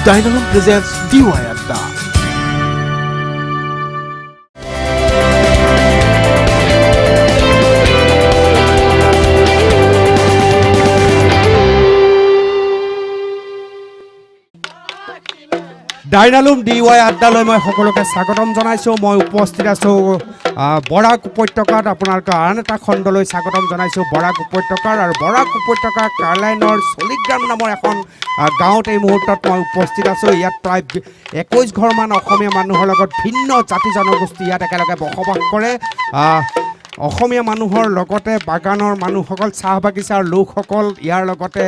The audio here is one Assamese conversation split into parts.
Dynalum presents DY Adda. ডাইনালুম DY আড্ডালৈ মই সকলোকে স্বাগতম জনাইছোঁ। মই উপস্থিত আছোঁ বৰাক উপত্যকাত। আপোনালোকে আন এটা খণ্ডলৈ স্বাগতম জনাইছোঁ বৰাক উপত্যকাৰ। আৰু বৰাক উপত্যকাৰ কাৰ্লাইনৰ চলিগ্ৰাম নামৰ এখন গাঁৱত এই মুহূৰ্তত মই উপস্থিত আছোঁ। ইয়াত প্ৰায় 21 ঘৰমান অসমীয়া মানুহৰ লগত ভিন্ন জাতি জনগোষ্ঠী ইয়াত একেলগে বসবাস কৰে। অসমীয়া মানুহৰ লগতে বাগানৰ মানুহসকল, চাহ বাগিচাৰ লোকসকল, ইয়াৰ লগতে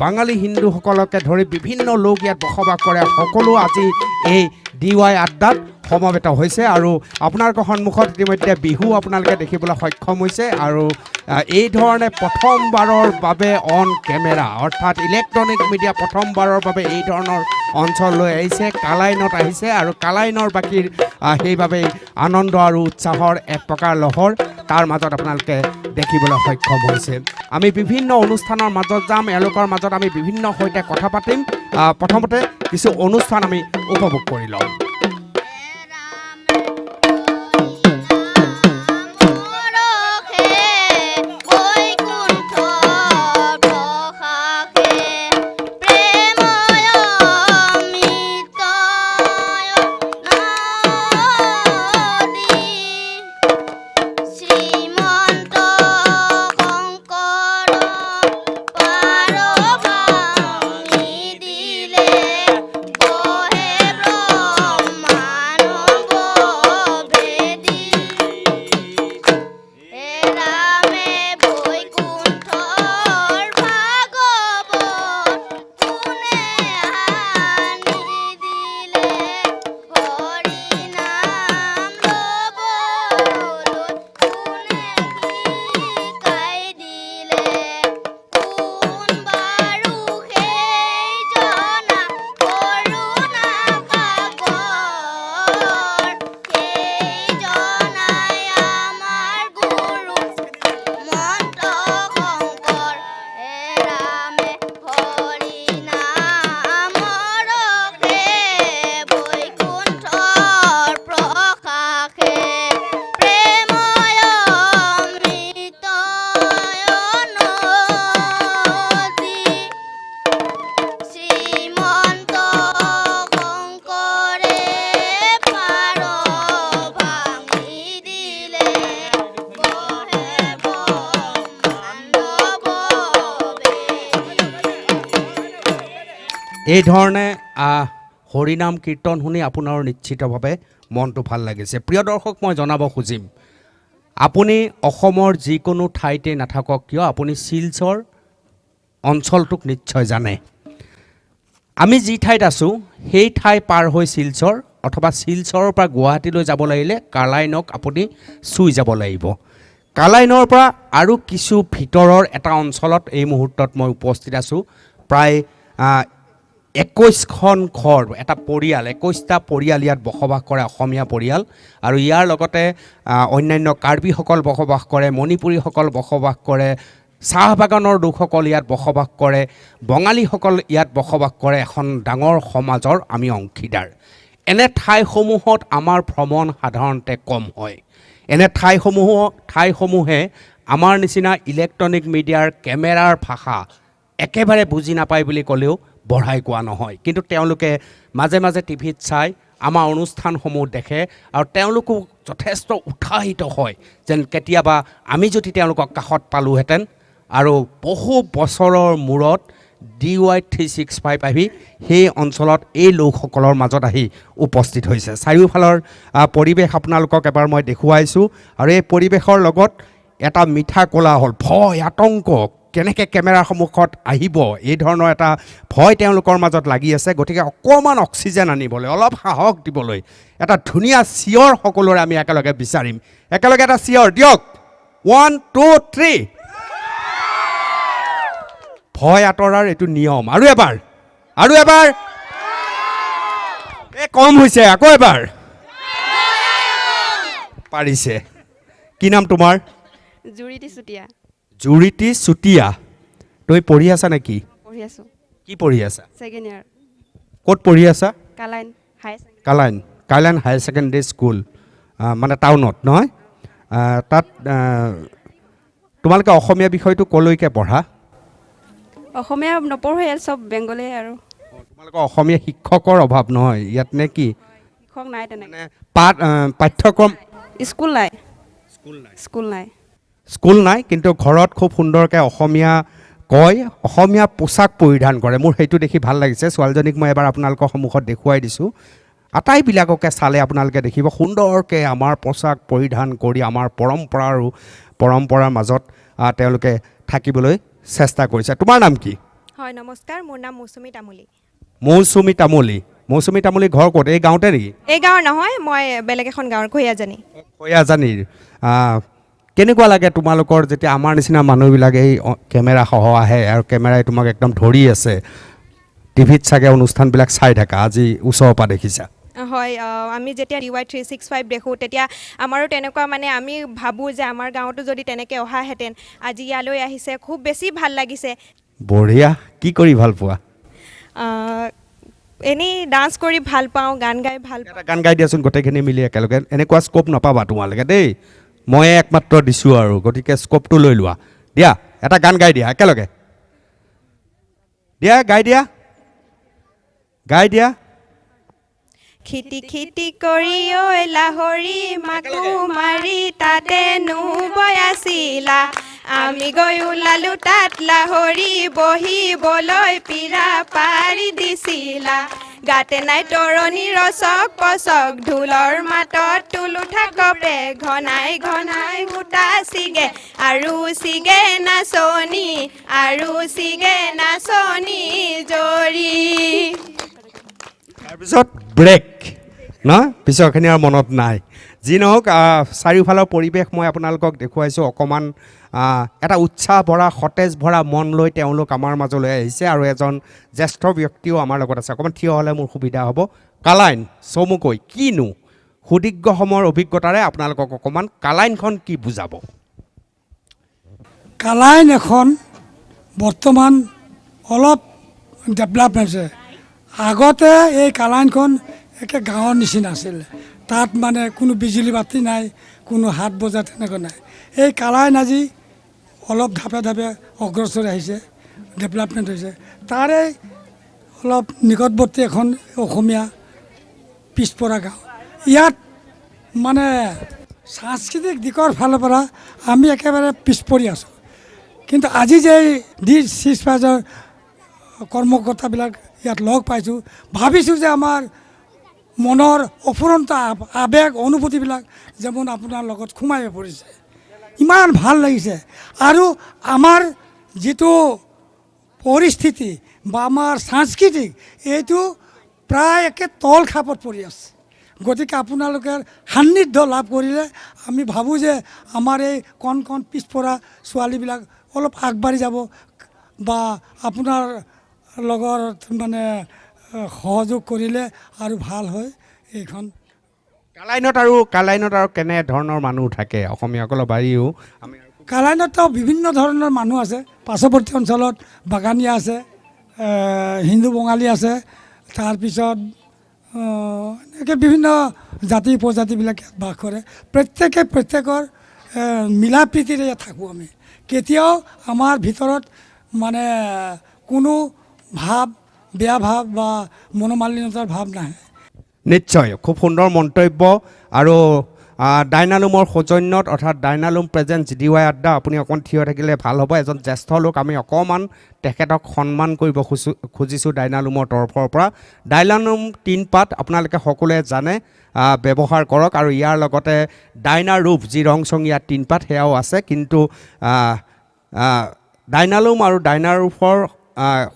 বাঙালী হিন্দুসকলকে ধৰি বিভিন্ন লোক ইয়াত বসবাস কৰে। সকলো আজি এই DY আড্ডাত সমবেত হৈছে। আৰু আপোনালোকৰ সন্মুখত ইতিমধ্যে বিহু আপোনালোকে দেখিবলৈ সক্ষম হৈছে। আৰু এই ধৰণে প্ৰথমবাৰৰ বাবে অন কেমেৰা অৰ্থাৎ ইলেক্ট্ৰনিক মিডিয়া প্ৰথমবাৰৰ বাবে এই ধৰণৰ অঞ্চললৈ আহিছে, কালাইনত আহিছে। আৰু কালাইনৰ বাকীৰ সেইবাবেই আনন্দ আৰু উৎসাহৰ এক প্ৰকাৰ লহৰ তাৰ মাজত আপোনালোকে দেখিবলৈ সক্ষম হৈছে। আমি বিভিন্ন অনুষ্ঠানৰ মাজত যাম, এওঁলোকৰ মাজত আমি বিভিন্ন সৈতে কথা পাতিম। প্ৰথমতে কিছু অনুষ্ঠান আমি উপভোগ কৰি লওঁ। এই ধৰণে হৰিনাম কীৰ্তন শুনি আপোনাৰ নিশ্চিতভাৱে মনটো ভাল লাগিছে। প্ৰিয় দৰ্শক, মই জনাব খুজিম, আপুনি অসমৰ যিকোনো ঠাইতে নাথাকক কিয় আপুনি শিলচৰ অঞ্চলটোক নিশ্চয় জানে। আমি যি ঠাইত আছোঁ সেই ঠাই পাৰ হৈ শিলচৰ অথবা শিলচৰৰ পৰা গুৱাহাটীলৈ যাব লাগিলে কালাইনক আপুনি চুই যাব লাগিব। কালাইনৰ পৰা আৰু কিছু ভিতৰৰ এটা অঞ্চলত এই মুহূৰ্তত মই উপস্থিত আছোঁ। প্ৰায় 21খন ঘৰ, এটা পৰিয়াল, 21টা পৰিয়াল ইয়াত বসবাস কৰে, অসমীয়া পৰিয়াল। আৰু ইয়াৰ লগতে অন্যান্য কাৰ্বিসকল বসবাস কৰে, মণিপুৰীসকল বসবাস কৰে, চাহ বাগানৰ লোকসকল ইয়াত বসবাস কৰে, বঙালীসকল ইয়াত বসবাস কৰে। এখন ডাঙৰ সমাজৰ আমি অংশীদাৰ। এনে ঠাইসমূহত আমাৰ ভ্ৰমণ সাধাৰণতে কম হয়। এনে ঠাইসমূহে আমাৰ নিচিনা ইলেক্ট্ৰনিক মিডিয়াৰ কেমেৰাৰ ভাষা একেবাৰে বুজি নাপায় বুলি ক'লেও বঢ়াই কোৱা নহয়। কিন্তু তেওঁলোকে মাজে মাজে টিভিত চাই আমাৰ অনুষ্ঠানসমূহ দেখে আৰু তেওঁলোকো যথেষ্ট উৎসাহিত হয় যেন কেতিয়াবা আমি যদি তেওঁলোকক কাষত পালোহেঁতেন। আৰু বহু বছৰৰ মূৰত DY 365 আহি সেই অঞ্চলত এই লোকসকলৰ মাজত আহি উপস্থিত হৈছে। চাৰিওফালৰ পৰিৱেশ আপোনালোকক এবাৰ মই দেখুৱাইছোঁ। আৰু এই পৰিৱেশৰ লগত এটা মিঠা কোলাহল, ভয়, আতংক, কেনেকৈ কেমেৰাৰ সন্মুখত আহিব, এই ধৰণৰ এটা ভয় তেওঁলোকৰ মাজত লাগি আছে। গতিকে অকণমান অক্সিজেন আনিবলৈ, অলপ সাহস দিবলৈ এটা ধুনীয়া চিঞৰ সকলোৰে আমি একেলগে বিচাৰিম। একেলগে এটা চিঞৰ দিয়ক, 1 2 3। ভয় আঁতৰাৰ এইটো নিয়ম। আৰু এবাৰ, এই কম হৈছে, আকৌ এবাৰ পাৰিছে। কি নাম তোমাৰ? জুৰিটি চুতীয়া। জুৰিটি চুতীয়া। তুমি পঢ়ি আছা নেকি? পঢ়ি আছো। কি পঢ়ি আছা? সেকেন্ড ইয়াৰ। ক'ত পঢ়ি আছা কালাইন হাই কালাইন হায়াৰ ছেকেণ্ডেৰী স্কুল মানে টাউনত নহয় তাত তোমালোকে অসমীয়া বিষয়টো ক'লৈকে পঢ়া অসমীয়া নপঢ়োৱে চব বেংগলী আৰু তোমালোকৰ অসমীয়া শিক্ষকৰ অভাৱ নহয় ইয়াত নে কি শিক্ষক নাই তেনেকৈ মানে পাঠ্যক্ৰম স্কুল নাই স্কুল নাই কিন্তু ঘৰত খুব সুন্দৰকৈ অসমীয়া কয় অসমীয়া পোছাক পৰিধান কৰে মোৰ সেইটো দেখি ভাল লাগিছে ছোৱালীজনীক মই এবাৰ আপোনালোকৰ সন্মুখত দেখুৱাই দিছোঁ আটাইবিলাককে চালে আপোনালোকে দেখিব সুন্দৰকৈ আমাৰ পোছাক পৰিধান কৰি আমাৰ পৰম্পৰাৰ মাজত তেওঁলোকে থাকিবলৈ চেষ্টা কৰিছে তোমাৰ নাম কি হয় নমস্কাৰ মোৰ নাম মৌচুমী তামুলী মৌচুমী তামুলী ঘৰ ক'ত এই গাঁৱতে নেকি এই গাঁৱৰ নহয় মই বেলেগ এখন গাঁৱৰ খৈয়াজানীৰ কেনেকুৱা লাগে তোমালোকৰ যেতিয়া আমাৰ নিচিনা মানুহবিলাকে এই কেমেৰা সহ আহে আৰু কেমেৰাই তোমাক একদম ধৰি আছে টিভিত চাগে অনুষ্ঠানবিলাক চাই থাকা আজি ওচৰৰ পৰা দেখিছা হয় আমি যেতিয়া DY 365 দেখোঁ তেতিয়া আমাৰো তেনেকুৱা মানে আমি ভাবোঁ যে আমাৰ গাঁৱতো যদি তেনেকৈ অহাহেঁতেন আজি ইয়ালৈ আহিছে খুব বেছি ভাল লাগিছে বঢ়িয়া কি কৰি ভাল পোৱা এনেই ডান্স কৰি ভাল পাওঁ গান গাই ভাল পাওঁ এটা গান গাই দিয়াচোন গোটেইখিনি মিলি একেলগে এনেকুৱা স্কোপ নাপাবা তোমালোকে দেই মই একমাত্ৰ দিছোঁ আৰু গতিকে স্কোপটো লৈ লোৱা দিয়া এটা গান গাই দিয়া একেলগে দিয়া গাই দিয়া খিটি কৰি ঐ লাহৰি মাকো মাৰি তাতে নুবৈ আছিলা আমি গৈ ওলালো তাত লাহৰি বহিবলৈ পীৰা পাৰি দিছিলা গাতে নাই তৰণি ৰচক পচক ঢোলৰ মাতত তুলুঠা কপে ঘনাই সূতা ছিগে আৰু ছিগে নাচনি জৰি তাৰপিছত ব্ৰেক ন পিছৰখিনি আৰু মনত নাই যি নহওক চাৰিওফালৰ পৰিৱেশ মই আপোনালোকক দেখুৱাইছোঁ অকণমান এটা উৎসাহ ভৰা সতেজ ভৰা মন লৈ তেওঁলোক আমাৰ মাজলৈ আহিছে আৰু এজন জ্যেষ্ঠ ব্যক্তিও আমাৰ লগত আছে অকণমান থিয় হ'লে মোৰ সুবিধা হ'ব কালাইন চমুকৈ কিনো সুদীৰ্ঘ সময়ৰ অভিজ্ঞতাৰে আপোনালোকক অকণমান কালাইনখন কি বুজাব কালাইন এখন বৰ্তমান অলপ ডেভেলপ হৈছে আগতে এই কালাইনখন একে গাঁৱৰ নিচিনা আছিল তাত মানে কোনো বিজুলী বাতি নাই কোনো হাত বজা তেনেকুৱা নাই এই কালাইন আজি অলপ ধাপে অগ্ৰসৰ আহিছে ডেভেলপমেণ্ট হৈছে তাৰে অলপ নিকটৱৰ্তী এখন অসমীয়া পিছপৰা গাঁও ইয়াত মানে সাংস্কৃতিক দিশৰ ফালৰ পৰা আমি একেবাৰে পিছপৰি আছোঁ কিন্তু আজি যে D365 কৰ্মকৰ্তাবিলাক ইয়াত লগ পাইছোঁ ভাবিছোঁ যে আমাৰ মনৰ অফুৰন্ত আৱেগ অনুভূতিবিলাক যেন আপোনাৰ লগত সোমাই পৰিছে ইমান ভাল লাগিছে আৰু আমাৰ যিটো পৰিস্থিতি বা আমাৰ সাংস্কৃতিক এইটো প্ৰায় একে তল খাপত পৰি আছে গতিকে আপোনালোকে সান্নিধ্য লাভ কৰিলে আমি ভাবোঁ যে আমাৰ এই কণ পিছপৰা ছোৱালীবিলাক অলপ আগবাঢ়ি যাব বা আপোনাৰ লগৰ মানে সহযোগ কৰিলে আৰু ভাল হয় এইখন কালাইনত আৰু কেনে ধৰণৰ মানুহ থাকে অসমীয়াসকলৰ বাহিৰেও আমি কালাইনতো বিভিন্ন ধৰণৰ মানুহ আছে পাৰ্শ্বৱৰ্তী অঞ্চলত বাগানীয়া আছে হিন্দু বঙালী আছে তাৰপিছত এনেকৈ বিভিন্ন জাতি উপজাতিবিলাক ইয়াত বাস কৰে প্ৰত্যেকৰ মিলা প্ৰীতিৰে ইয়াত থাকোঁ আমি কেতিয়াও আমাৰ ভিতৰত মানে কোনো বেয়া ভাৱ বা মনোমালিন্যতাৰ ভাৱ নাহে নিশ্চয় খুব সুন্দৰ মন্তব্য আৰু ডাইনালুমৰ সৌজন্যত অৰ্থাৎ ডাইনালুম প্ৰেজেন্স DY আড্ডা আপুনি অকণ থিয় থাকিলে ভাল হ'ব এজন জ্যেষ্ঠ লোক আমি অকণমান তেখেতক সন্মান কৰিব খুজিছোঁ ডাইনালুমৰ তৰফৰ পৰা ডাইনালুম 3 পাত আপোনালোকে সকলোৱে জানে ব্যৱহাৰ কৰক আৰু ইয়াৰ লগতে ডাইনাৰ ৰূপ যি ৰংচঙীয়া 3 পাত সেয়াও আছে কিন্তু ডাইনালুম আৰু ডাইনাৰ ৰূপৰ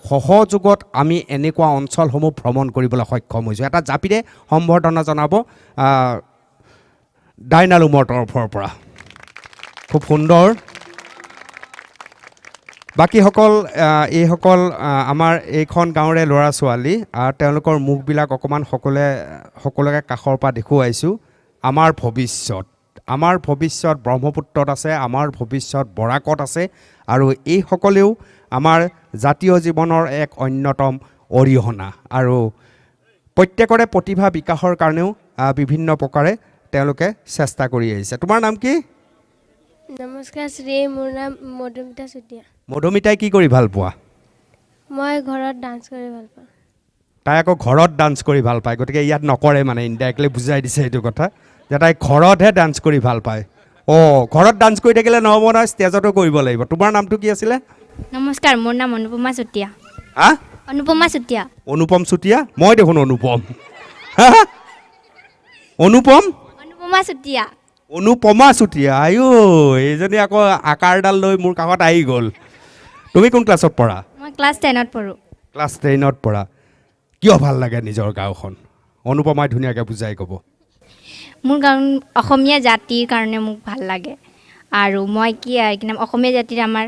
সহযোগত আমি এনেকুৱা অঞ্চলসমূহ ভ্ৰমণ কৰিবলৈ সক্ষম হৈছোঁ এটা জাপিৰে সম্বৰ্ধনা জনাব ডাইনালুমৰ তৰফৰ পৰা খুব সুন্দৰ বাকীসকল এইসকল আমাৰ এইখন গাঁৱৰে ল'ৰা ছোৱালী তেওঁলোকৰ মুখবিলাক অকণমান সকলোকে কাষৰ পৰা দেখুৱাইছোঁ আমাৰ ভৱিষ্যত ব্ৰহ্মপুত্ৰত আছে আমাৰ ভৱিষ্যত বৰাকত আছে আৰু এইসকলেও আমাৰ জাতীয় জীৱনৰ এক অন্যতম অৰিহণা আৰু প্ৰত্যেকৰে প্ৰতিভা বিকাশৰ কাৰণেও বিভিন্ন প্ৰকাৰে তেওঁলোকে চেষ্টা কৰি আহিছে। তোমাৰ নাম কি? নমস্কাৰ শ্ৰী, মোৰ নাম মধুমিতা চুতীয়া। মধুমিতাই কি কৰি ভাল পোৱা? মই ঘৰত ডান্স কৰি ভাল পাওঁ। তাই আকৌ ঘৰত ডান্স কৰি ভাল পায়, গতিকে ইয়াত নকৰে, মানে ইনডাইৰেক্টলি বুজাই দিছে এইটো কথা যে তাই ঘৰতহে ডান্স কৰি ভাল পায়। ঘৰত ডান্স কৰি থাকিলে নহ'ব নহয়, ষ্টেজতো কৰিব লাগিব। তোমাৰ নামটো কি আছিলে? নমস্কাৰ, মোৰ নাম অনুপমা চুতীয়া। হা? অনুপমা চুতীয়া। অনুপম চুতীয়া? মই দেখোন অনুপম। অনুপম? অনুপমা চুতীয়া। অনুপমা চুতীয়া। আইও, এইজনী আকৌ আকাৰডাল লৈ মোৰ কাষত আহি গ'ল। তুমি কোন ক্লাছত পঢ়া? মই ক্লাছ 10ত পঢ়োঁ। ক্লাছ 10ত পঢ়া। কিয় ভাল লাগে নিজৰ গাঁওখন? অনুপমাই ধুনীয়াকৈ বুজাই ক'ব। মোৰ গাঁও অসমীয়া জাতিৰ কাৰণে মোক ভাল লাগে, আৰু মই কি অসমীয়া জাতিৰ আমাৰ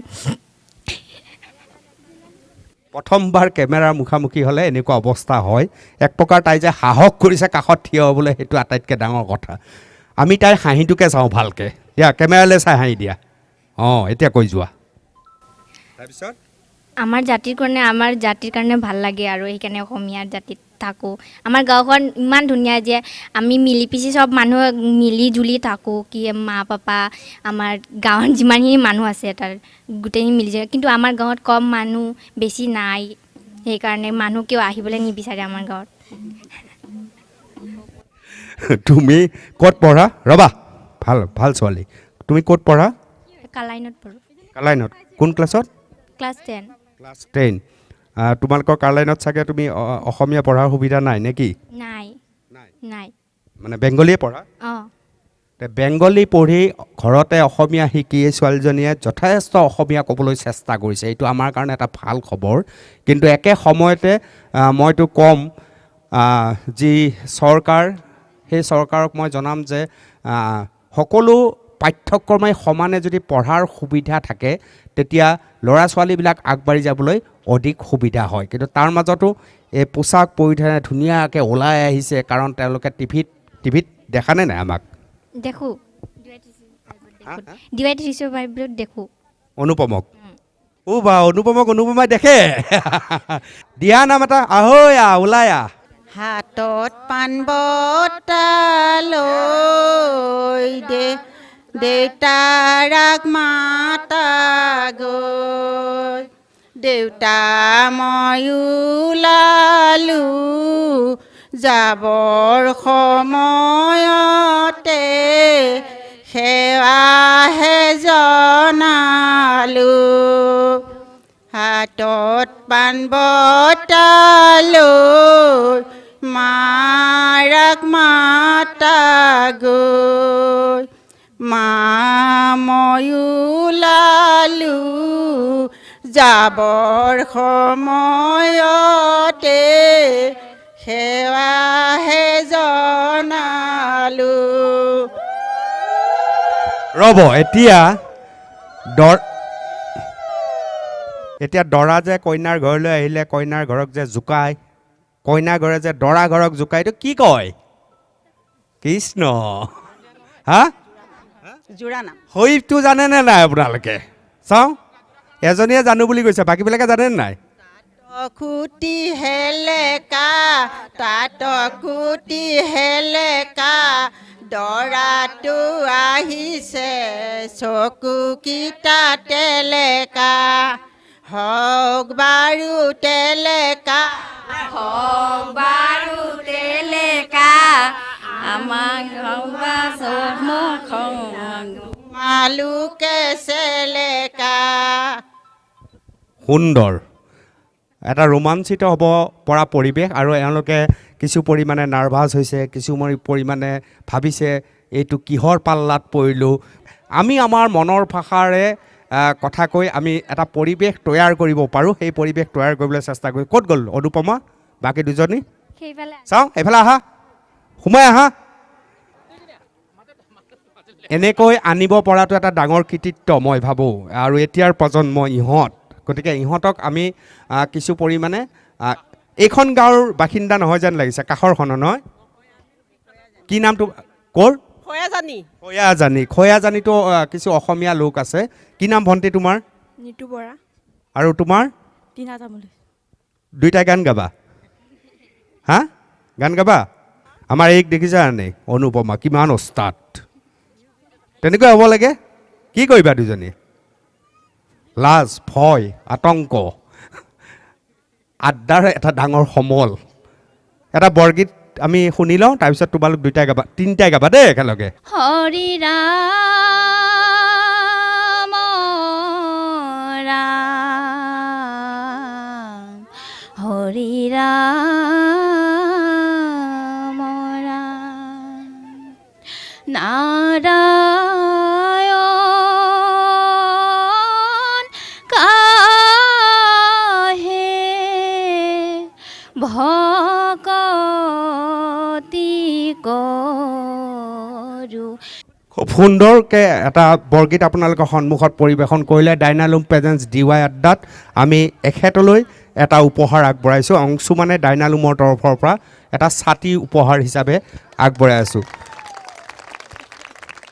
প্ৰথমবাৰ কেমেৰাৰ মুখামুখি হ'লে এনেকুৱা অৱস্থা হয়। এক প্ৰকাৰ তাই যে সাহস কৰিছে কাষত থিয় হ'বলৈ, সেইটো আটাইতকৈ ডাঙৰ কথা। আমি তাইৰ হাঁহিটোকে চাওঁ ভালকৈ। দিয়া, কেমেৰালৈ চাই হাঁহি দিয়া। এতিয়া কৈ যোৱা। তাৰপিছত আমাৰ জাতিৰ কাৰণে ভাল লাগে, আৰু সেইকাৰণে অসমীয়া জাতিত থাকোঁ। আমাৰ গাঁওখন ইমান ধুনীয়া যে আমি মিলি পিচি চব মানুহ মিলি জুলি থাকোঁ। কি মা পাপা, আমাৰ গাঁৱত যিমানখিনি মানুহ আছে তাৰ গোটেইখিনি মিলি যায়। কিন্তু আমাৰ গাঁৱত কম মানুহ, বেছি নাই, সেইকাৰণে মানুহ কিয় আহিবলৈ নিবিচাৰে আমাৰ গাঁৱত। তুমি ক'ত পঢ়া? ৰ'বা, ভাল ভাল ছোৱালী। তুমি ক'ত পঢ়া? কালাইনত পঢ়োঁ। কালাইনত। কোন ক্লাছত? ক্লাছ 10। ক্লাছ 10। তোমালোকৰ কালাইনত চাগে তুমি অসমীয়া পঢ়াৰ সুবিধা নাই নে কি? নাই। মানে বেংগলীয়ে পঢ়া? অঁ। বেংগলী পঢ়ি ঘৰতে অসমীয়া শিকি ছোৱালীজনীয়ে যথেষ্ট অসমীয়া ক'বলৈ চেষ্টা কৰিছে। এইটো আমাৰ কাৰণে এটা ভাল খবৰ। কিন্তু একে সময়তে মইতো ক'ম, যি চৰকাৰ, সেই চৰকাৰক মই জনাম যে সকলো পাঠ্যক্ৰমে সমানে যদি পঢ়াৰ সুবিধা থাকে, তেতিয়া ল'ৰা ছোৱালীবিলাক আগবাঢ়ি যাবলৈ অধিক সুবিধা হয়। কিন্তু তাৰ মাজতো এই পোচাক পৰিধানে ধুনীয়াকৈ ওলাই আহিছে, কাৰণ তেওঁলোকে টিভিত দেখানে নাই আমাক? দেখোঁ, ডিৱাইড ৰিচৰ বাইবলত দেখোঁ। অনুপমক? অনুপমাই দেখে। দিয়া নাম এটা, আহৈ ওলাই আহ। হাতত পাণ বঁটা লৈ দেউতাৰাক মাতা গৈ, দেউতা মই ওলালোঁ যাবৰ সময়তে, সেৱাহে জনালোঁ। হাতত পাণ বঁটা লৈ মাৰাক মাতা গৈ, মা মই ওলালোঁ যাবৰ সময়তে, সেৱাহে জনালোঁ। ৰ'ব, এতিয়া দৰা যে কইনাৰ ঘৰলৈ আহিলে কইনাৰ ঘৰক যে জোকায়, কইনাৰ ঘৰে যে দৰা ঘৰক জোকায়, এইটো কি কয়? কৃষ্ণ। হা? জোৰা নাম। সৈটো জানেনে নাই আপোনালোকে? চাওঁ, এজনীয়ে জানো বুলি কৈছে, বাকীবিলাকে জানেনে নাই? খুটি হেলেকা, তাত খুটি হেলেকা, দৰাটো আহিছে চকুকেইটা টেলেকা, হওক বাৰু টেলেকা, হওক বাৰু টেলেকা, আমাৰ মালুকে চেলেকা। সুন্দৰ এটা ৰোমাঞ্চিত হ'ব পৰা পৰিৱেশ, আৰু এওঁলোকে কিছু পৰিমাণে নাৰ্ভাছ হৈছে, কিছু পৰিমাণে ভাবিছে এইটো কিহৰ পাল্লাত পৰিলোঁ। আমি আমাৰ মনৰ ভাষাৰে কথা কৈ আমি এটা পৰিৱেশ তৈয়াৰ কৰিব পাৰোঁ। সেই পৰিৱেশ তৈয়াৰ কৰিবলৈ চেষ্টা কৰি ক'ত গ'ল অনুপমা? বাকী দুজনী চাওঁ, এইফালে আহা, সোমাই আহা। এনেকৈ আনিব পৰাটো এটা ডাঙৰ কৃতিত্ব মই ভাবোঁ, আৰু এতিয়াৰ প্ৰজন্ম ইহঁত। গতিকে ইহঁতক আমি কিছু পৰিমাণে, এইখন গাঁৱৰ বাসিন্দা নহয় যেন লাগিছে, কাষৰখনৰ নহয়? কি নামটো? ক'ৰ? খয়াজানীতো কিছু অসমীয়া লোক আছে। কি নাম ভণ্টি তোমাৰ? নিতু বৰা। আৰু তোমাৰ? টিনা তামুলী। দুইটা গান গাবা? হা? গান গাবা আমাৰ এইক দেখিছা নাই অনুপমা কিমান ওস্তাদ তেনেকৈ হ'ব লাগে কি কৰিবা দুজনী লাজ ভয় আতংক আড্ডাৰ এটা ডাঙৰ সমল এটা বৰগীত আমি শুনি লওঁ তাৰপিছত তোমালোক দুইটাই গাবা তিনিটাই গাবা দেই একেলগে হৰি ৰাম ৰাম হৰি ৰাম ৰাম নাৰায়ণ কাহে ভকতি কৰো খুব সুন্দৰকৈ এটা বৰগীত আপোনালোকৰ সন্মুখত পৰিৱেশন কৰিলে ডাইনালুম প্ৰেজেন্স DY আড্ডাত আমি এখেতলৈ এটা উপহাৰ আগবঢ়াইছোঁ অংশুমানে ডাইনালুমৰ তৰফৰ পৰা এটা ছাতি উপহাৰ হিচাপে আগবঢ়াই আছোঁ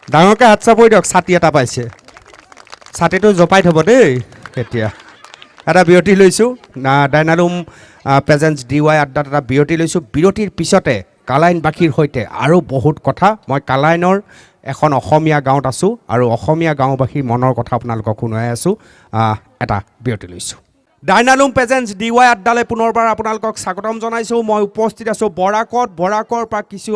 ডাঙৰকৈ হাত চাপৰি দিয়ক ছাতি এটা পাইছে ছাতিটো জপাই থ'ব দেই এতিয়া এটা বিৰতি লৈছোঁ ডাইনালুম প্ৰেজেন্স DY আড্ডাত এটা বিৰতি লৈছোঁ বিৰতিৰ পিছতে কালাইনবাসীৰ সৈতে আৰু বহুত কথা মই কালাইনৰ এখন অসমীয়া গাঁৱত আছোঁ আৰু অসমীয়া গাঁওবাসীৰ মনৰ কথা আপোনালোকক শুনাই আছোঁ এটা বিৰতি লৈছোঁ ডাইনালুম প্ৰেজেন্স DY আড্ডালৈ পুনৰবাৰ আপোনালোকক স্বাগতম জনাইছোঁ মই উপস্থিত আছোঁ বৰাকৰ পৰা কিছু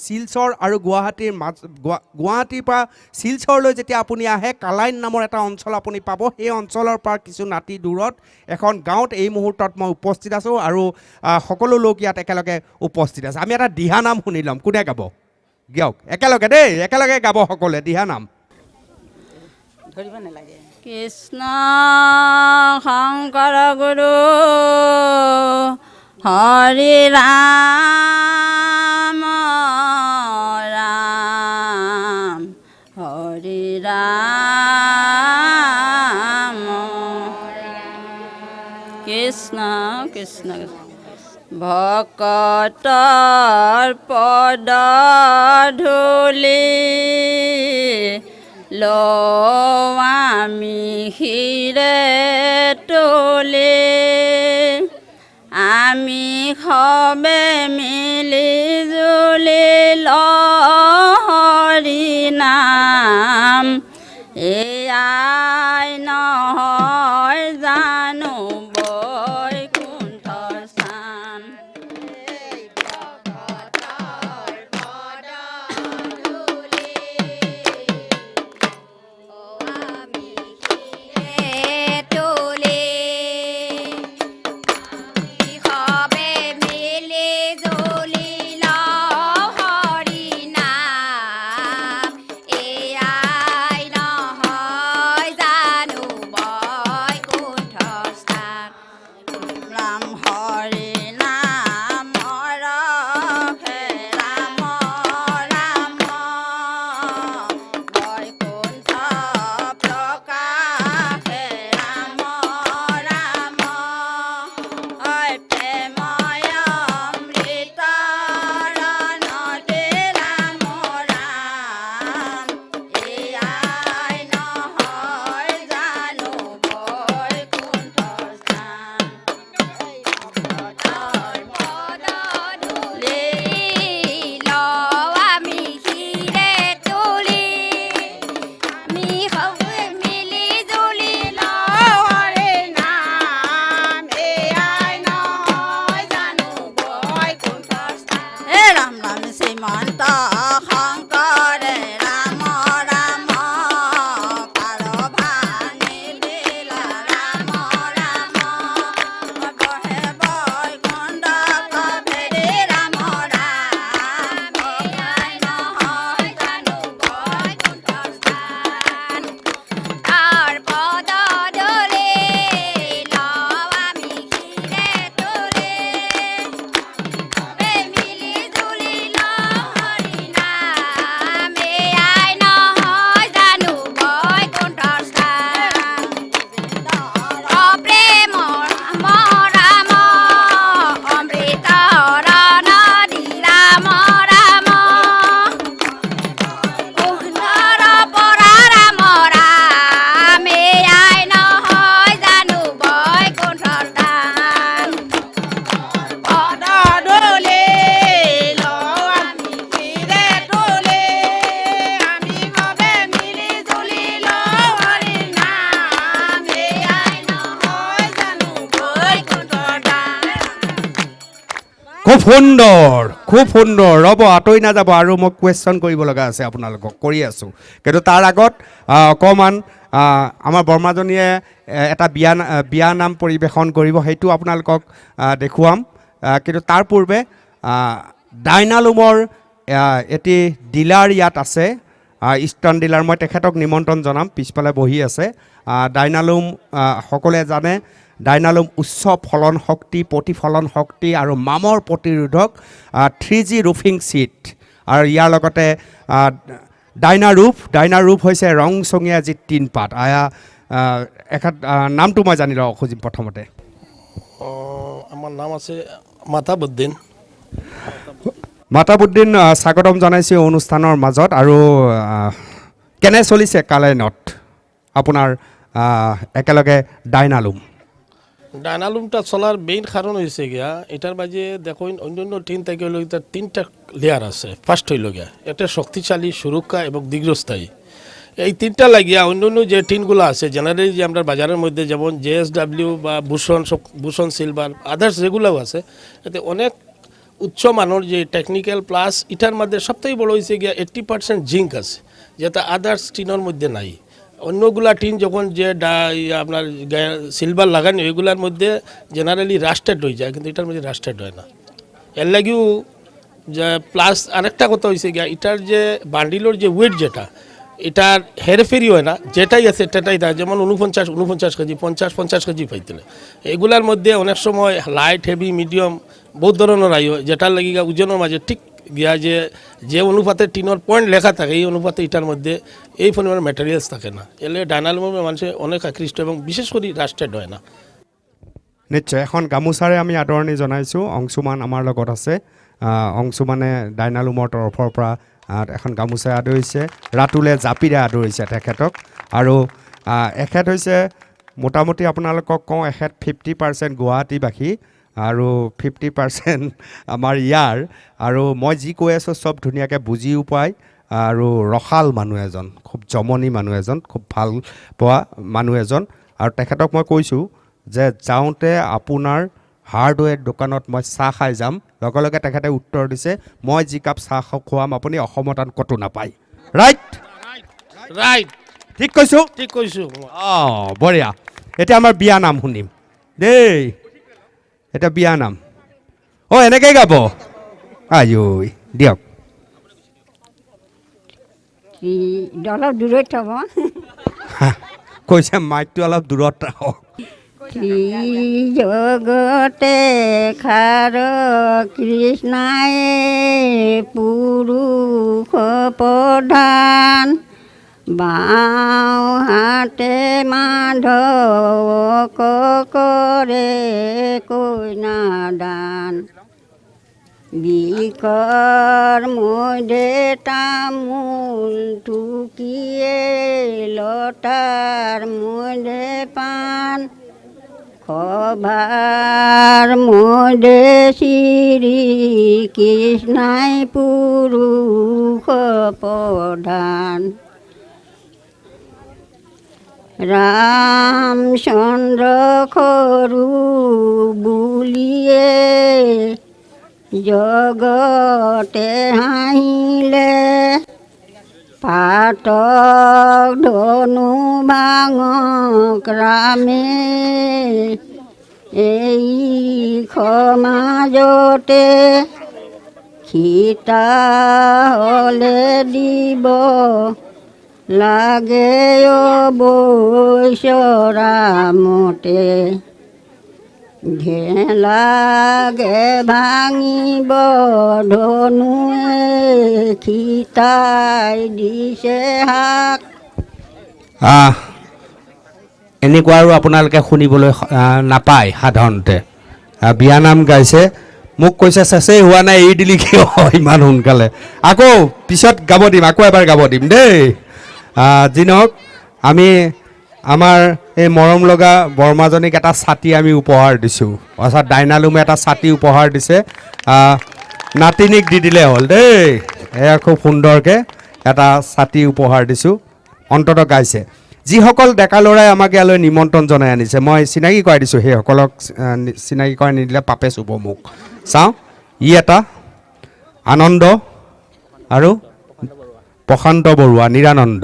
শিলচৰ আৰু গুৱাহাটীৰ পৰা শিলচৰলৈ যেতিয়া আপুনি আহে কালাইন নামৰ এটা অঞ্চল আপুনি পাব সেই অঞ্চলৰ পৰা কিছু নাতি দূৰত এখন গাঁৱত এই মুহূৰ্তত মই উপস্থিত আছোঁ আৰু সকলো লোক ইয়াত একেলগে উপস্থিত আছে আমি এটা দিহা নাম শুনি ল'ম কোনে গাব গিয়ক একেলগে দেই একেলগে গাব সকলোৱে দিহা নাম ধৰিব নালাগে কৃষ্ণ শংকৰ গুৰু হৰি ৰাম ৰাম হৰি ৰাম কৃষ্ণ কৃষ্ণ ভকতৰ পদ ধূলি আমি শিৰে তুলি আমি সবে মিলি জুলি হৰি নাম এয়াই নহয় জানো বৈকুণ্ঠ স্থান খুব সুন্দৰ ৰ'ব আঁতৰি নাযাব আৰু মোক কুৱেশ্যন কৰিব লগা আছে আপোনালোকক কৰি আছোঁ কিন্তু তাৰ আগত অকণমান আমাৰ বৰ্মাজনীয়ে এটা বিয়া নাম পৰিৱেশন কৰিব সেইটো আপোনালোকক দেখুৱাম কিন্তু তাৰ পূৰ্বে ডাইনালুমৰ এটি ডিলাৰ ইয়াত আছে ইষ্টাৰ্ণ ডিলাৰ মই তেখেতক নিমন্ত্ৰণ জনাম পিছফালে বহি আছে ডাইনালুম সকলোৱে জানে ডাইনালুম উচ্চ ফলন শক্তি প্ৰতিফলন শক্তি আৰু মামৰ প্ৰতিৰোধক 3G ৰুফিং ছিট আৰু ইয়াৰ লগতে ডাইনাৰুফ হৈছে ৰংচঙীয়া যি টিনপাত এখেত নামটো মই জানি লওঁ খুজিম প্ৰথমতে আমাৰ নাম আছে মাতাবুদ্দিন মাতাবুদ্দিন স্বাগতম জনাইছোঁ অনুষ্ঠানৰ মাজত আৰু কেনে চলিছে কালাইনত আপোনাৰ একেলগে ডাইনালুম ডাইনালুমটা চলার মেইন কারণ হয়েছে গিয়া এটার মাঝে দেখুন অন্যান্য টিন থেকে হলো তার 3টা লেয়ার আছে ফার্স্ট হইল গিয়া এটা শক্তিশালী সুরক্ষা এবং দীর্ঘস্থায়ী এই 3টা লাগিয়া অন্যান্য যে টিনগুলো আছে জেনারেলি যে আমরা বাজারের মধ্যে যেমন JSW বা ভূষণ সিলভার আদার্স যেগুলোও আছে এতে অনেক উচ্চ মানের যে টেকনিক্যাল প্লাস এটার মধ্যে সবথেকে বড় হয়েছে গিয়া 80% জিঙ্ক আছে যেটা আদার্স টিনের মধ্যে নাই অন্যগুলা টিন যখন যে আপনার সিলভার লাগানো এগুলার মধ্যে জেনারেলি রাস্টেড হয়ে যায় কিন্তু এটার মধ্যে রাস্টেড হয় না এর লাগেও যে প্লাস আরেকটা কথা হয়েছে গিয়া এটার যে বান্ডিলোর যে ওয়েট যেটা এটার হেরফেরি হয় না যেটাই আছে সেটাই দেয় যেমন 49 কেজি 50 কেজি পাইতেলে এগুলার মধ্যে অনেক সময় লাইট হেভি মিডিয়াম বহুত ধরনের আই হয় যেটার লাগি ওজনের মাঝে ঠিক গিয়া যে অনুপাতে টিনের পয়েন্ট লেখা থাকে এই অনুপাতে এটার মধ্যে এই পরিমাণের ম্যাটেরিয়ালস থাকে না এলে ডাইনালুমের মানুষের অনেক আকৃষ্ট এবং বিশেষ করে রাস্টেড হয় না নিশ্চয় এখন গামোচাৰে আমি আদৰণি জনাইছোঁ অংশুমান আমাৰ লগত আছে অংশুমানে ডাইনালুমৰ তৰফৰ পৰা এখন গামোচা আদৰিছে ৰাতুলে জাপিৰে আদৰিছে তেখেতক আৰু এখেত হৈছে মোটামুটি আপোনালোকক কওঁ এখেত 50% গুৱাহাটীবাসী আৰু 50% আমাৰ ইয়াৰ আৰু মই যি কৈ আছোঁ চব ধুনীয়াকৈ বুজিও পায় আৰু ৰসাল মানুহ এজন খুব জমনি মানুহ এজন খুব ভাল পোৱা মানুহ এজন আৰু তেখেতক মই কৈছোঁ যে যাওঁতে আপোনাৰ হাৰ্ডৱেৰ দোকানত মই চাহ খাই যাম লগে লগে তেখেতে উত্তৰ দিছে মই যি কাপ চাহ খুৱাম আপুনি অসমত আন ক'তো নাপায় ৰাইট ঠিক কৈছোঁ বঢ়িয়া এতিয়া আমাৰ বিয়া নাম শুনিম দেই এটা বিয়া নাম এনেকৈ গাব আইঐ দিয়ক অলপ দূৰত থ'ব কৈছে মাইকটো অলপ দূৰত ৰাখক জগতে খাৰ কৃষ্ণাই পুৰুষ প্ৰধান বাওঁ হাতে মাধৱক কৰে কন্যাদান বিষৰ মধ্যে তামোল টুকিয়ে লতাৰ মধ্যে পাণ সভাৰ মধ্যে শ্ৰী কৃষ্ণাই পুৰুষ প্ৰধান ৰামচন্দ্ৰ সৰু বুলিয়ে জগতে হাঁহিলে পাতক ধনু ভাঙক ৰামে এই সমাজতে সীতা হ'লে দিব লাগে অৱশ্যৰামতে লাগে ভাঙিব ধনুৱে সীতাই দিছে হাক এনেকুৱা আৰু আপোনালোকে শুনিবলৈ নাপায় সাধাৰণতে বিয়ানাম গাইছে মোক কৈছে চেচেই হোৱা নাই এৰি দিলি কিয় ইমান সোনকালে আকৌ পিছত গাব দিম আকৌ এবাৰ গাব দিম দেই যি নহওক আমি আমাৰ এই মৰম লগা বৰমাজনীক এটা ছাতি আমি উপহাৰ দিছোঁ অৰ্থাৎ ডাইনালুমে এটা ছাতি উপহাৰ দিছে নাতিনীক দি দিলে হ'ল দেই এয়া খুব সুন্দৰকৈ এটা ছাতি উপহাৰ দিছোঁ অন্ততঃ গাইছে যিসকল ডেকা ল'ৰাই আমাক ইয়ালৈ নিমন্ত্ৰণ জনাই আনিছে মই চিনাকি কৰাই দিছোঁ সেইসকলক চিনাকি কৰাই নিদিলে পাপে চুব মোক চাওঁ ই এটা আনন্দ আৰু প্ৰশান্ত বৰুৱা নিৰানন্দ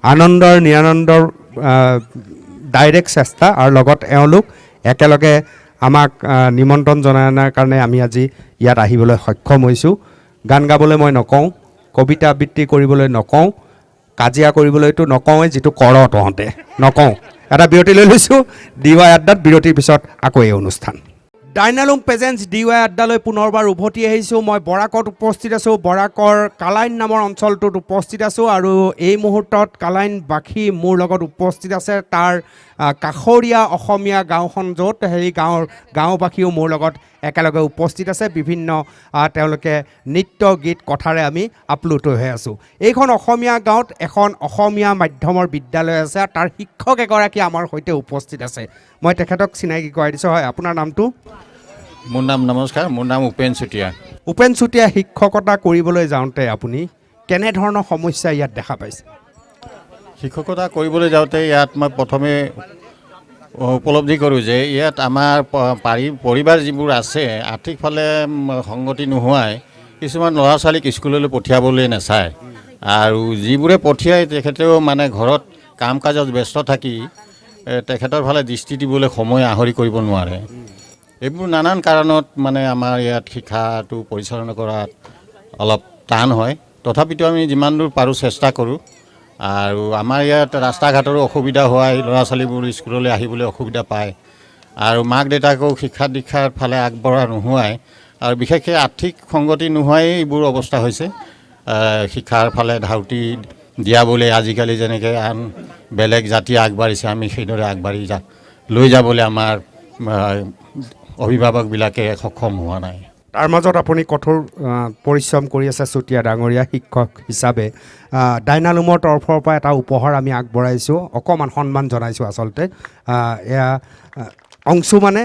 আনন্দৰ নিৰানন্দৰ ডাইৰেক্ট চেষ্টা আৰু লগত এওঁলোক একেলগে আমাক নিমন্ত্ৰণ জনাৰ কাৰণে আমি আজি ইয়াত আহিবলৈ সক্ষম হৈছোঁ। গান গাবলৈ মই নকওঁ, কবিতা আবৃত্তি কৰিবলৈ নকওঁ, কাজিয়া কৰিবলৈতো নকওঁৱেই, যিটো কৰ তহঁতে নকওঁ। এটা বিৰতি লৈ লৈছোঁ, DY আড্ডাত বিৰতিৰ পিছত আকৌ এই অনুষ্ঠান। ডাইনালুম প্ৰেজেন্স DY আড্ডালৈ পুনৰবাৰ উভতি আহিছোঁ। মই বৰাকত উপস্থিত আছোঁ, বৰাকৰ কালাইন নামৰ অঞ্চলটোত উপস্থিত আছোঁ আৰু এই মুহূৰ্তত কালাইনবাসী মোৰ লগত উপস্থিত আছে। তাৰ কাষৰীয়া অসমীয়া গাঁওখন য'ত গাঁওবাসীও মোৰ লগত একেলগে উপস্থিত আছে। বিভিন্ন তেওঁলোকে নৃত্য গীত কথাৰে আমি আপ্লুত হৈ আছোঁ। এইখন অসমীয়া গাঁৱত এখন অসমীয়া মাধ্যমৰ বিদ্যালয় আছে, তাৰ শিক্ষক এগৰাকী আমাৰ সৈতে উপস্থিত আছে। মই তেখেতক চিনাকি কৰাই দিছোঁ। হয়, আপোনাৰ নামটো? মোৰ নাম নমস্কাৰ, মোৰ নাম উপেন চুতীয়া। উপেন চুতীয়া, শিক্ষকতা কৰিবলৈ যাওঁতে আপুনি কেনেধৰণৰ সমস্যা ইয়াত দেখা পাইছে? শিক্ষকতা কৰিবলৈ যাওঁতে ইয়াত মই প্ৰথমে উপলব্ধি কৰোঁ যে ইয়াত আমাৰ পৰিবাৰ যিবোৰ আছে আৰ্থিকফালে সংগতি নোহোৱাই কিছুমান ল'ৰা ছোৱালীক স্কুললৈ পঠিয়াবলৈ নাচায়, আৰু যিবোৰে পঠিয়ায় তেখেতেও মানে ঘৰত কাম কাজত ব্যস্ত থাকি তেখেতৰ ফালে দৃষ্টি দিবলৈ সময় আহৰি কৰিব নোৱাৰে। এইবোৰ নানান কাৰণত মানে আমাৰ ইয়াত শিক্ষাটো পৰিচালনা কৰাত অলপ টান হয়। তথাপিতো আমি যিমান দূৰ পাৰোঁ চেষ্টা কৰোঁ। আৰু আমাৰ ইয়াত ৰাস্তা ঘাটৰো অসুবিধা হোৱাই ল'ৰা ছোৱালীবোৰ স্কুললৈ আহিবলৈ অসুবিধা পায়, আৰু মাক দেউতাকেও শিক্ষা দীক্ষাৰ ফালে আগবঢ়া নোহোৱাই আৰু বিশেষকৈ আৰ্থিক সংগতি নোহোৱাই এইবোৰ অৱস্থা হৈছে। শিক্ষাৰ ফালে ধাউতি দিয়াবলৈ আজিকালি যেনেকৈ আন বেলেগ জাতি আগবাঢ়িছে আমি সেইদৰে আগবাঢ়ি লৈ যাবলৈ আমাৰ অভিভাৱকবিলাকে সক্ষম হোৱা নাই। তাৰ মাজত আপুনি কঠোৰ পৰিশ্ৰম কৰি আছে চুতীয়া ডাঙৰীয়া শিক্ষক হিচাপে। ডাইনালুমৰ তৰফৰ পৰা এটা উপহাৰ আমি আগবঢ়াইছোঁ, অকণমান সন্মান জনাইছোঁ। আচলতে এয়া অংশু মানে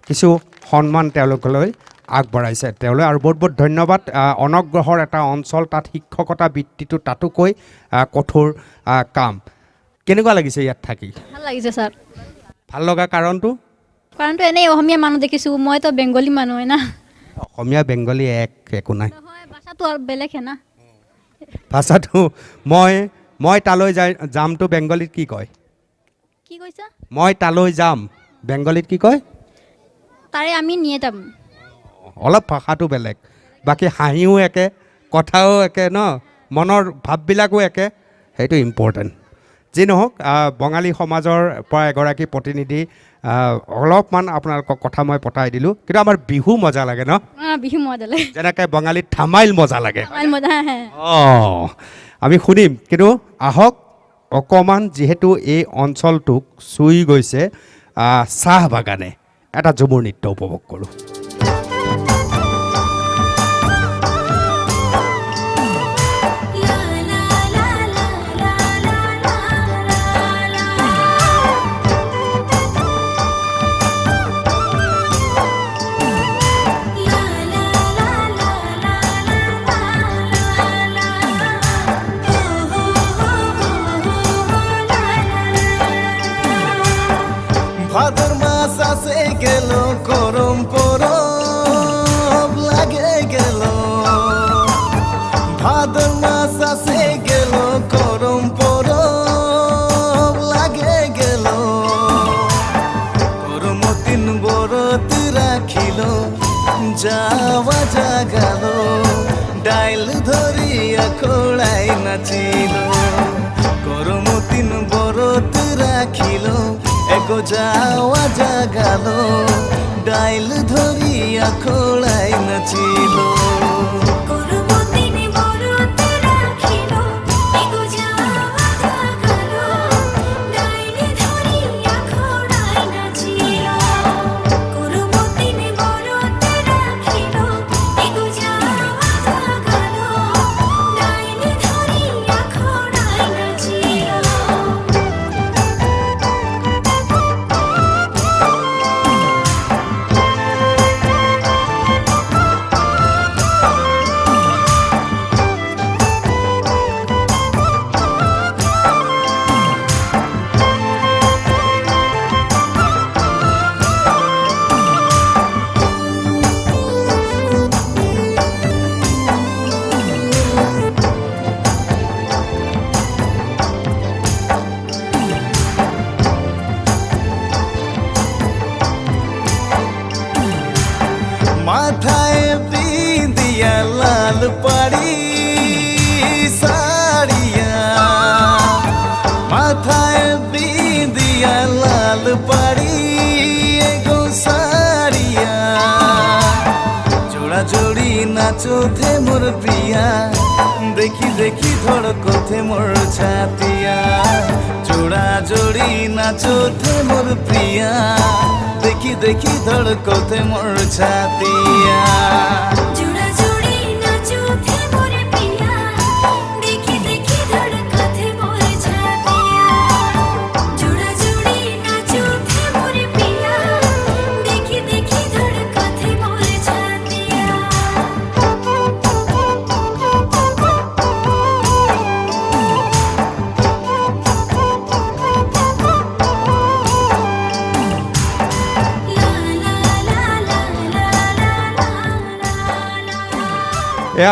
কিছু সন্মান তেওঁলোকলৈ আগবঢ়াইছে তেওঁলোকে, আৰু বহুত বহুত ধন্যবাদ। অনগ্ৰহৰ এটা অঞ্চল, তাত শিক্ষকতা বৃত্তিটো তাতোকৈ কঠোৰ কাম। কেনেকুৱা লাগিছে ইয়াত থাকি? ভাল লাগিছে ছাৰ। ভাল লগা কাৰণটো এনেই অসমীয়া মানুহ দেখিছোঁ, মইতো বেংগলী মানুহ হয় না। অসমীয়া বেংগলী একো নাই, ভাষাটো আৰু বেলেগহে না। ভাষাটো মই তালৈ যামটো বেংগলীত কি কয়? কি কৈছা? মই তালৈ যাম বেংগলীত কি কয়? তাৰে আমি নিয়ে যাম। অলপ ভাষাটো বেলেগ, বাকী হাঁহিও একে, কথাও একে ন, মনৰ ভাৱবিলাকো একে, সেইটো ইম্পৰ্টেণ্ট। যি নহওক, বঙালী সমাজৰ পৰা এগৰাকী প্ৰতিনিধি, অলপমান আপোনালোকক কথা মই পতাই দিলোঁ, কিন্তু আমাৰ বিহু মজা লাগে ন? বিহু মজা লাগে, যেনেকৈ বঙালীত ধামাইল মজা লাগে। অঁ, আমি শুনিম, কিন্তু আহক অকণমান, যিহেতু এই অঞ্চলটোক চুই গৈছে চাহ বাগানে, এটা ঝুমুৰ নৃত্য উপভোগ কৰোঁ। ভাদর মাস আসে গেল, করম পরব লাগে গেল। ভাদর মাস আসে গেল, করম পরব লাগে গেল। করম তিন বরত রাখিল, যাওয়া জাগাল। ডাইল ধরিয়া খোড়াই নাচিল। করম তিন বরত রাখিল, এগো যাওয়া জাগাল। ডাইল ধরিয়া খোড়াই নাচিল। লাল পাড়ি সারিয়া মাথায় বিঁদিয়া লাল পাড়ি গো সারিয়া জোড়া জোড়ি নাচো থে মোর প্রিয়া দেখি দেখি ধড়কথে মোর ছাতিয়া জোড়া জোড়ি নাচো থে মোর প্রিয়া দেখি দেখি ধড়কথে মোর ছাতিয়া জোড়া জোড়ি নাচো থে মোর প্রিয়া দেখি দেখি ধড়কতে মোর ছাতিয়া জোড়া জোড়ি নাচো থে মোর প্রিয়া দেখি দেখি ধড়কতে মোর ছাতিয়া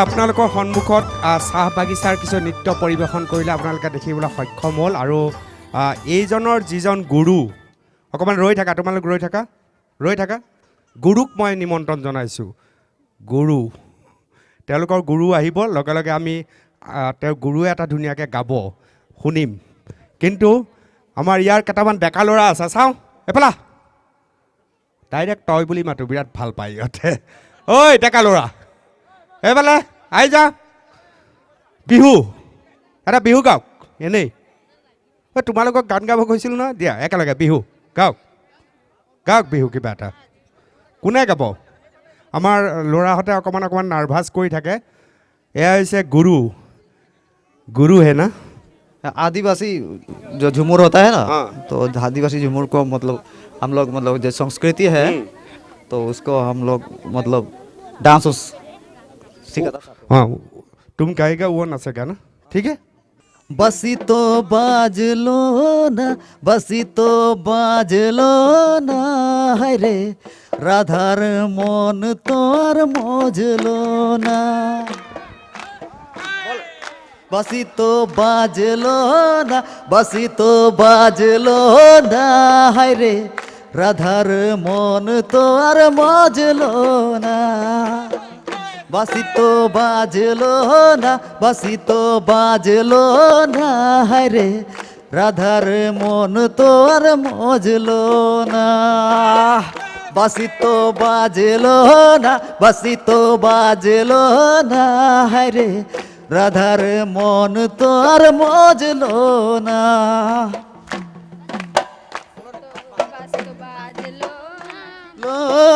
আপোনালোকৰ সন্মুখত চাহ বাগিচাৰ কিছু নৃত্য পৰিৱেশন কৰিলে আপোনালোকে দেখিবলৈ সক্ষম হ'ল আৰু এইজনৰ যিজন গুৰু অকণমান ৰৈ থাকা তোমালোক ৰৈ থাকা গুৰুক মই নিমন্ত্ৰণ জনাইছোঁ গুৰু তেওঁলোকৰ গুৰু আহিব লগে লগে আমি তেওঁৰ গুৰুৱে এটা ধুনীয়াকৈ গাব শুনিম কিন্তু আমাৰ ইয়াৰ কেইটামান ডেকা ল'ৰা আছে চাওঁ এফালা ডাইৰেক্ট তই বুলি মাতো বিৰাট ভাল পায় ইহঁতে ঐ ডেকা ল'ৰা এইফালে আহি যা বিহু এটা বিহু গাওক এনেই ঐ তোমালোকক গান গাব কৈছিলোঁ নহয় দিয়া একেলগে বিহু গাওক বিহু কিবা এটা কোনে গাব আমাৰ ল'ৰাহঁতে অকণমান নাৰ্ভাছ কৰি থাকে এয়া হৈছে गुरु है ना आदिवासी जो झूमर होता है ना तो आदिवासी झूमर को मतलब हम लोग मतलब जो संस्कृति है तो उसको हम लोग मतलब डांस सिखाता हाँ तुम गाएगा वो नाचेगा ना ठीक है बसी तो बाज लो ना बसी तो बाज लो ना है रे राधार मन तोर मोजलो ना बसी तो बाजलो ना बसी तो बाजलो ना है रे राधार मन तोर मोजलो ना बसी तो बाजलो ना बसी तो बाजलो ना है रे राधार मन तोर मोजलो ना बसी तो बाजलो ना बसी तो बाजलो ना है रे राधार मन तोर मोजलो ना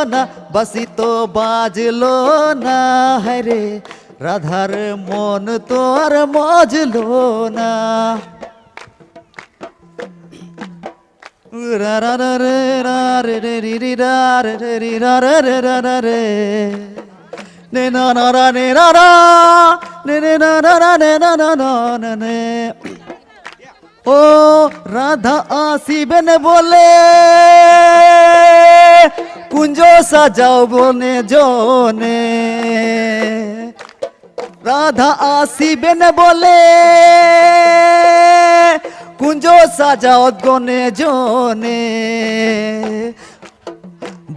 ना बसी तो बाजलो ना है रे राधार मन तोर मोजलो ना रा रा रा रे रा रे रे री री रा रे रे री रा रे रे रा रा रे ने ना ना रा ने रा रा ने ने ना ना रा ने ना ना ना ना ने ओ राधा आसी बन बोले कुंजो सजाओ बोने जोने राधा आसी बन बोले कुंजो सजाओ गोने जोने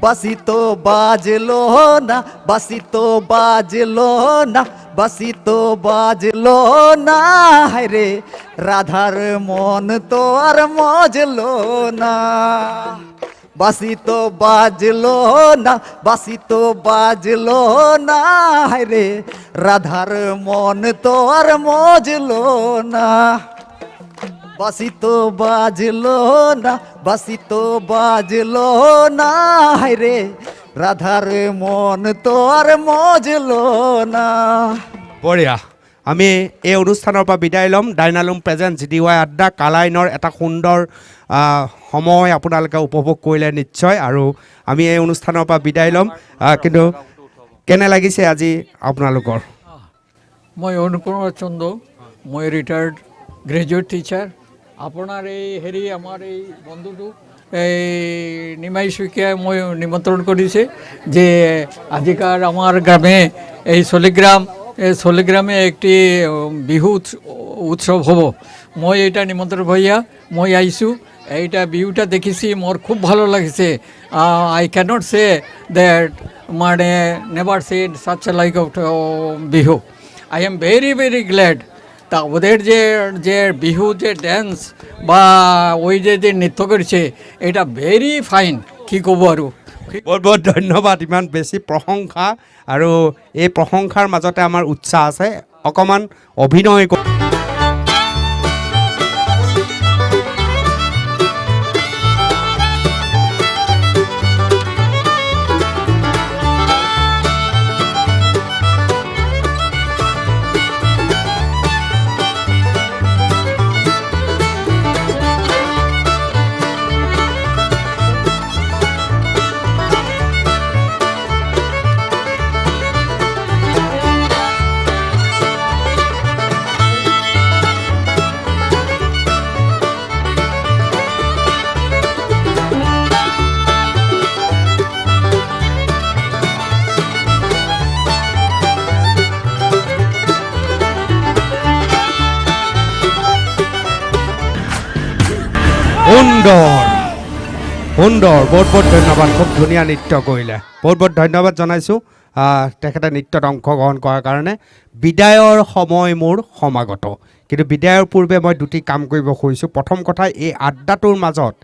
बसी तो बाजलो ना बसी तो बाजलो ना बसी तो बाजलो ना है रे राधार मन तोर मोजलो ना बसी तो बाजलो ना बसी तो बाजलो ना है रे राधार मन तोर मोजलो ना बसी तो बाजलो ना बसी तो बाजलो ना है रे राधार मन तोर मोजलो ना বঢ়িয়া আমি এই অনুষ্ঠানৰ পৰা বিদায় ল'ম ডাইনালুম প্ৰেজেণ্ট GDY আড্ডা কালাইনৰ এটা সুন্দৰ সময় আপোনালোকে উপভোগ কৰিলে নিশ্চয় আৰু আমি এই অনুষ্ঠানৰ পৰা বিদায় ল'ম কিন্তু কেনে লাগিছে আজি আপোনালোকৰ মই অনুপম চন্দ্ৰ মই ৰিটায়াৰ্ড গ্ৰেজুৱেট টিচাৰ আপোনাৰ এই হেৰি আমাৰ এই বন্ধুটো এই নিমাই শইকীয়াই মই নিমন্ত্ৰণ কৰিছে যে আজিকাল আমাৰ গ্ৰামে এই শলিগ্ৰামে একটি বিহু উৎসৱ হ'ব মই এটা নিমন্ত্ৰণ ভইয়া মই আহিছোঁ এইটা ভিউটা দেখেছি মোর খুব ভালো লাগছে আই ক্যানট সে দ্যাট মানে never seen such like of Bihu I am very very glad তা ওদের যে যে বিহু যে ড্যান্স বা ওই যে যে নৃত্য করছে এটা ভেরি ফাইন কি ক'ব আৰু বহুত বহুত ধন্যবাদ ইমান বেছি প্ৰশংসা আৰু এই প্ৰশংসাৰ মাজতে আমাৰ উৎসাহ আছে অকণমান অভিনয় সুন্দৰ সুন্দৰ বহুত বহুত ধন্যবাদ খুব ধুনীয়া নৃত্য কৰিলে বহুত বহুত ধন্যবাদ জনাইছোঁ তেখেতে নৃত্যত অংশগ্ৰহণ কৰাৰ কাৰণে বিদায়ৰ সময় মোৰ সমাগত কিন্তু বিদায়ৰ পূৰ্বে মই দুটি কাম কৰিব খুজিছোঁ প্ৰথম কথা এই আড্ডাটোৰ মাজত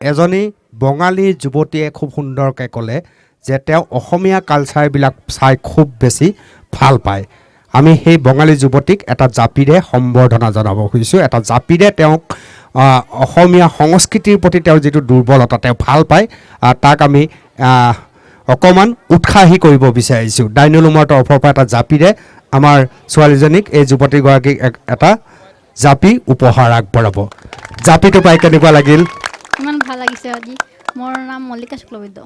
এজনী বঙালী যুৱতীয়ে খুব সুন্দৰকৈ ক'লে যে তেওঁ অসমীয়া কালচাৰবিলাক চাই খুব বেছি ভাল পায় আমি সেই বঙালী যুৱতীক এটা জাপিৰে সম্বৰ্ধনা জনাব খুজিছোঁ এটা জাপিৰে তেওঁক অসমীয়া সংস্কৃতিৰ প্ৰতি তেওঁৰ যিটো দুৰ্বলতা তেওঁ ভাল পায় তাক আমি অকণমান উৎসাহী কৰিব বিচাৰিছোঁ ডাইনলুমৰ তৰফৰ পৰা এটা জাপিৰে আমাৰ ছোৱালীজনীক এই যুৱতীগৰাকীক এটা জাপি উপহাৰ আগবঢ়াব জাপিটো পাই কেনেকুৱা লাগিল ইমান ভাল লাগিছে আজি মোৰ নাম মল্লিকা শুক্লবৈদ্য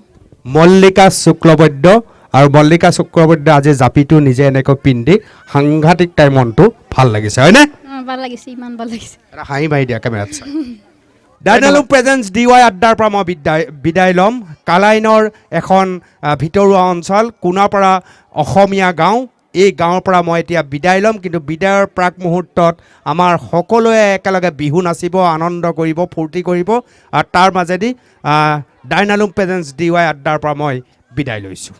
মল্লিকা শুক্লবৈদ্য আৰু মল্লিকা শুক্লবৈদ্য আজি জাপিটো নিজে এনেকৈ পিন্ধি সাংঘাতিক তাইৰ মনটো ভাল লাগিছে হয়নে ভাল লাগিছে ইমান ভাল লাগিছে এটা হাঁহি মাৰি দিয়া কেমেৰাত চাই ডাইনালুম প্ৰেজেন্স DY আড্ডাৰ পৰা মই বিদায় ল'ম কালাইনৰ এখন ভিতৰুৱা অঞ্চল কোনাপাৰা অসমীয়া গাঁও এই গাঁৱৰ পৰা মই এতিয়া বিদায় ল'ম কিন্তু বিদায়ৰ প্ৰাক মুহূৰ্তত আমাৰ সকলোৱে একেলগে বিহু নাচিব আনন্দ কৰিব ফূৰ্তি কৰিব আৰু তাৰ মাজেদি ডাইনালুম প্ৰেজেন্স DY আড্ডাৰ পৰা মই বিদায় লৈছোঁ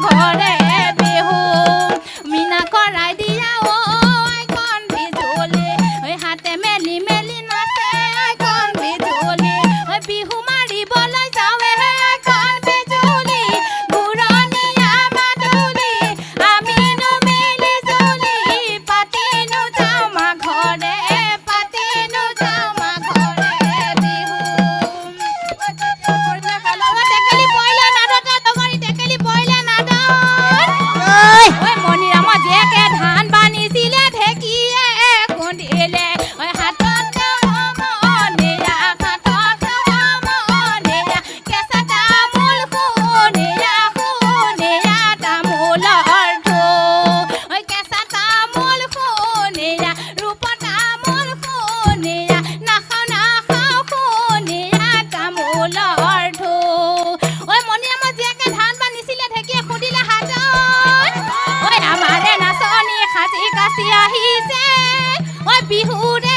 ঘৰে নাচি আহিছে ঐ বিহুৰে